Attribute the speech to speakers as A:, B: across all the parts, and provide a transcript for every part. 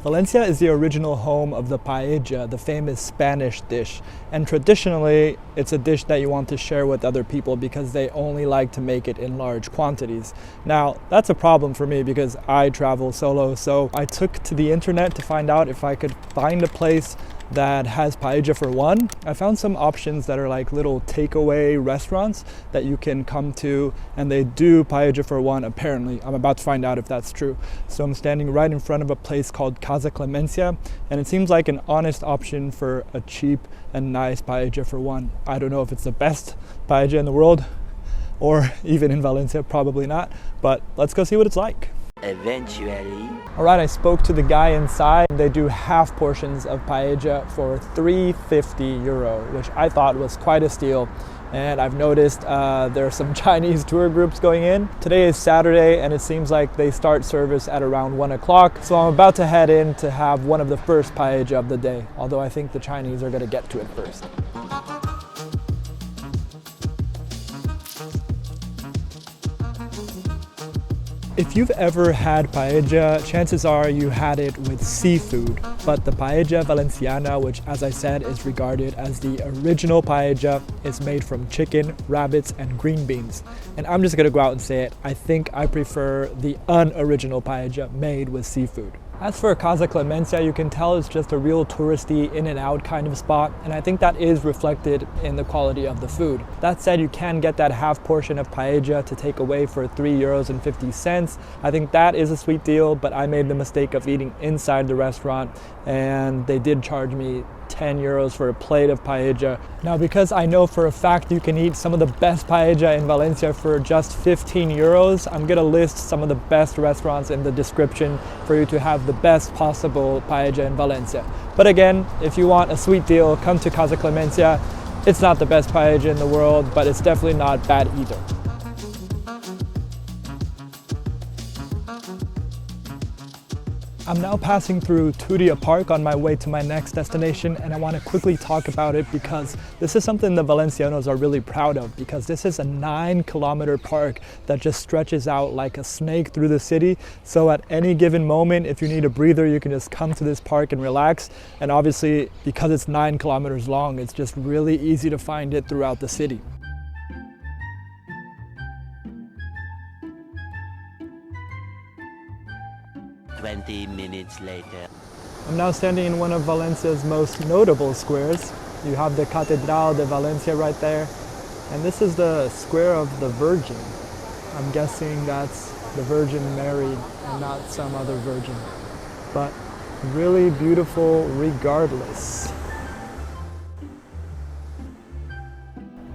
A: Valencia is the original home of the paella, the famous Spanish dish. And traditionally, it's a dish that you want to share with other people because they only like to make it in large quantities. Now, that's a problem for me because I travel solo, so I took to the internet to find out if I could find a place that has paella for one. I found some options that are like little takeaway restaurants that you can come to, and they do paella for one apparently. I'm about to find out if that's true. So I'm standing right in front of a place called Casa Clemencia, and it seems like an honest option for a cheap and nice paella for one. I don't know if it's the best paella in the world or even in Valencia, probably not, but let's go see what it's like.
B: Eventually.
A: All right, I spoke to the guy inside. They do half portions of paella for €3.50, which I thought was quite a steal. And I've noticed there are some Chinese tour groups going in. Today is Saturday, and it seems like they start service at around 1 o'clock. So I'm about to head in to have one of the first paella of the day, although I think the Chinese are gonna get to it first. If you've ever had paella, chances are you had it with seafood, but the paella valenciana, which as I said is regarded as the original paella, is made from chicken, rabbits, and green beans. And I'm just gonna go out and say it, I think I prefer the unoriginal paella made with seafood. As for Casa Clemencia, you can tell it's just a real touristy in and out kind of spot, and I think that is reflected in the quality of the food. That said, you can get that half portion of paella to take away for €3.50. I think that is a sweet deal, but I made the mistake of eating inside the restaurant, and they did charge me €10 for a plate of paella. Now, because I know for a fact you can eat some of the best paella in Valencia for just €15, I'm gonna list some of the best restaurants in the description for you to have the best possible paella in Valencia. But again, if you want a sweet deal, come to Casa Clemencia. It's not the best paella in the world, but it's definitely not bad either. I'm now passing through Tulia Park on my way to my next destination, and I want to quickly talk about it because this is something the Valencianos are really proud of, because this is a 9-kilometer park that just stretches out like a snake through the city. So at any given moment, if you need a breather, you can just come to this park and relax. And obviously, because it's 9 kilometers long, it's just really easy to find it throughout the city.
B: "20 minutes later."
A: I'm now standing in one of Valencia's most notable squares. You have the Catedral de Valencia right there, and this is the Square of the Virgin. I'm guessing that's the Virgin Mary and not some other virgin, but really beautiful regardless.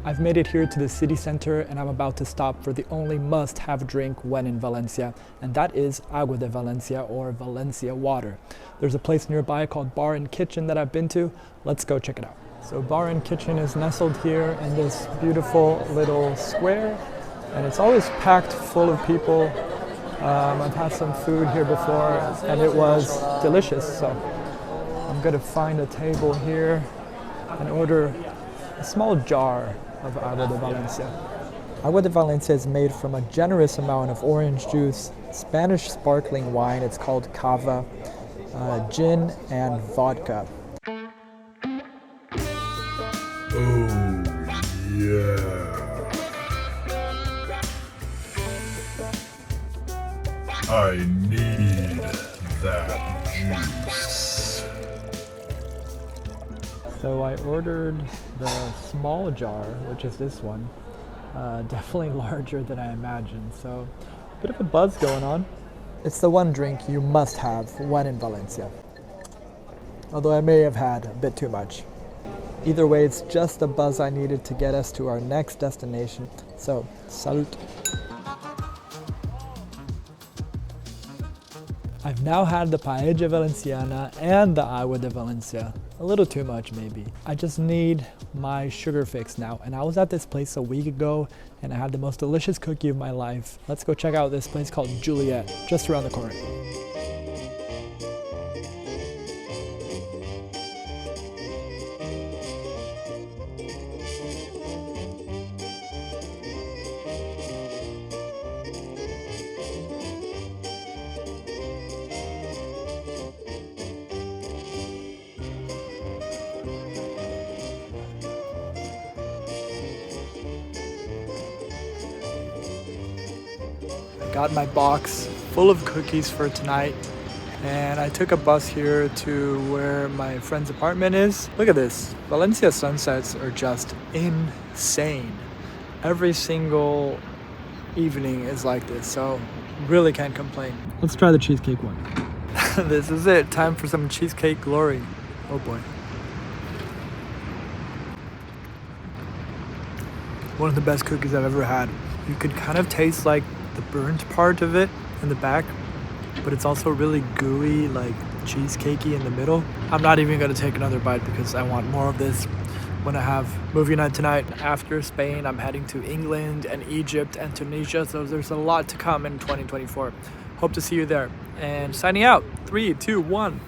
A: I've made it here to the city center, and I'm about to stop for the only must-have drink when in Valencia, and that is Agua de Valencia, or Valencia water. There's a place nearby called Bar and Kitchen that I've been to. Let's go check it out. So Bar and Kitchen is nestled here in this beautiful little square, and it's always packed full of people. I've had some food here before, and it was delicious, so I'm gonna find a table here and order a small jar of Agua de Valencia. Agua de Valencia is made from a generous amount of orange juice, Spanish sparkling wine, it's called cava, gin, and vodka.
C: Oh, yeah. I need that juice.
A: So I ordered the small jar, which is this one, definitely larger than I imagined, so a bit of a buzz going on. It's the one drink you must have when in Valencia, although I may have had a bit too much. Either way, it's just the buzz I needed to get us to our next destination, so salud. I've now had the Paella Valenciana and the Agua de Valencia. A little too much maybe. I just need my sugar fix now, and I was at this place a week ago and I had the most delicious cookie of my life. Let's go check out this place called Juliet, just around the corner. got my box full of cookies for tonight. And I took a bus here to where my friend's apartment is. Look at this. Valencia sunsets are just insane. Every single evening is like this, so really can't complain. Let's try the cheesecake one. This is it. Time for some cheesecake glory. Oh boy. One of the best cookies I've ever had. You could kind of taste like the burnt part of it in the back, but it's also really gooey, like cheesecakey in the middle. I'm not even gonna take another bite because I want more of this when I have movie night tonight. After Spain, I'm heading to England and Egypt and Tunisia, so there's a lot to come in 2024. Hope to see you there. And signing out, 3, 2, 1.